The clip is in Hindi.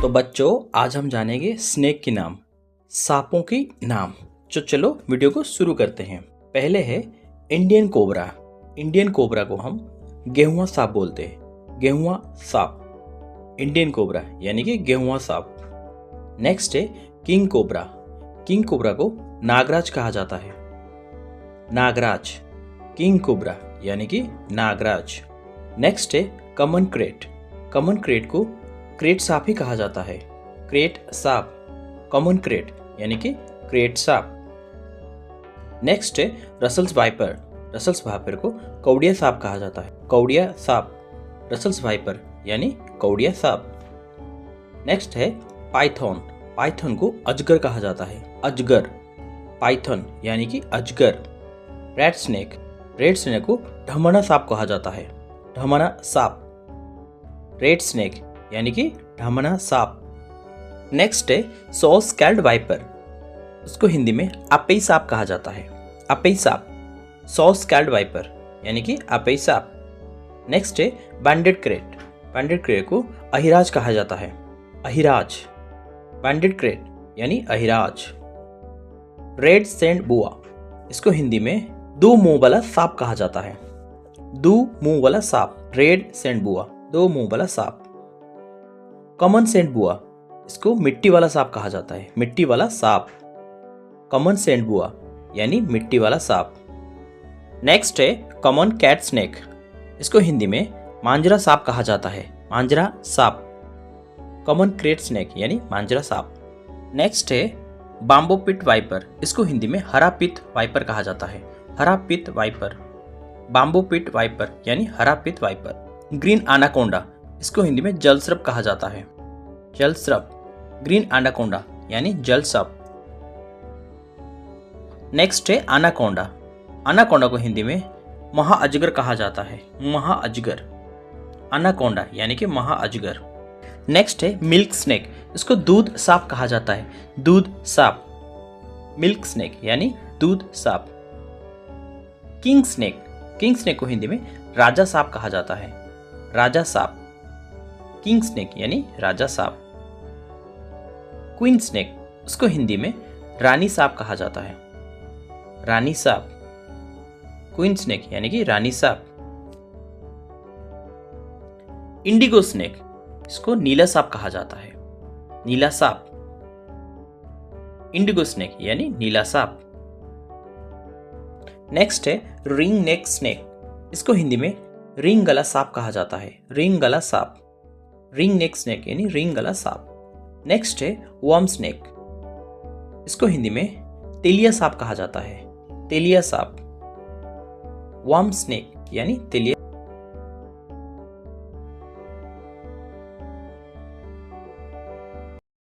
तो बच्चों आज हम जानेंगे स्नेक के नाम, सांपों के नाम। तो चलो वीडियो को शुरू करते हैं। पहले है इंडियन कोबरा। इंडियन कोबरा को हम गेहुआ सांप बोलते हैं। गेहुआ सांप, इंडियन कोबरा यानी कि गेहुआ सांप। नेक्स्ट है किंग कोबरा। किंग कोबरा को नागराज कहा जाता है। नागराज, किंग कोबरा यानी कि नागराज। नेक्स्ट है कॉमन क्रेट। कॉमन क्रेट को क्रेट सांप ही कहा जाता है। क्रेट सांप, कॉमन क्रेट यानी कि क्रेट सांप। नेक्स्ट है रसल्स वाइपर। रसल्स वाइपर को कौड़िया सांप कहा जाता है। कौड़िया सांप, रसल्स वाइपर यानी कौड़िया सांप। नेक्स्ट है पाइथन। पाइथन को अजगर कहा जाता है। अजगर, पाइथन यानी कि अजगर। Red snake. रेड स्नेक को ढमना सांप कहा जाता है। ढमना सांप, रेड स्नेक यानी कि ढमना सांप। नेक्स्ट है सॉ स्कैल्ड वाइपर। उसको हिंदी में अपई सांप कहा जाता है। अपई सांप, सॉ स्कैल्ड वाइपर यानी कि अपई सांप। नेक्स्ट है बैंडेड क्रेट। बैंडेड क्रेट को अहिराज कहा जाता है। अहिराज, बैंडेड क्रेट यानी अहिराज। रेड सैंड बुआ। इसको हिंदी में दो मुंह वाला सांप कहा जाता है। दो मुंह वाला सांप, रेड सैंड बुआ, दो मुंह वाला सांप। कॉमन सैंड बुआ, इसको मिट्टी वाला सांप कहा जाता है। मिट्टी वाला सांप, कॉमन सैंड बुआ यानी मिट्टी वाला सांप। नेक्स्ट है कॉमन कैट स्नेक। इसको हिंदी में मांजरा सांप कहा जाता है। मांजरा सांप, कॉमन क्रेट स्नेक यानी मांजरा सांप। नेक्स्ट है बाम्बो पिट वाइपर। इसको हिंदी में हरा पित वाइपर कहा जाता है। हरा पित वाइपर, बाम्बो पिट वाइपर यानी हरा पित वाइपर। Green anaconda. इसको हिंदी में जल सर्प कहा जाता है। जल सर्प, ग्रीन एनाकोंडा यानी जल सर्प। नेक्स्ट है एनाकोंडा। एनाकोंडा को हिंदी में महाअजगर कहा जाता है। महाअजगर, एनाकोंडा यानी कि महाअजगर। नेक्स्ट है मिल्क स्नेक। इसको दूध सांप कहा जाता है। दूध सांप, मिल्क स्नेक यानी दूध सांप। King snake. किंग स्नेक को हिंदी में राजा सांप कहा जाता है। राजा सांप, किंग स्नेक यानी राजा सांप। क्वीन स्नेक, उसको हिंदी में रानी सांप कहा जाता है। रानी सांप, क्वीन स्नेक यानी कि रानी सांप। इंडिगो स्नेक, इसको नीला सांप कहा जाता है। नीला सांप, इंडिगो स्नेक यानी नीला सांप। नेक्स्ट है रिंग नेक स्नेक। इसको हिंदी में रिंग गला सांप कहा जाता है। रिंग गला सांप, रिंग नेक स्नेक यानी रिंग गला सांप। नेक्स्ट है वर्म स्नेक। इसको हिंदी में तेलिया सांप कहा जाता है। तेलिया सांप, वर्म स्नेक यानी तेलिया।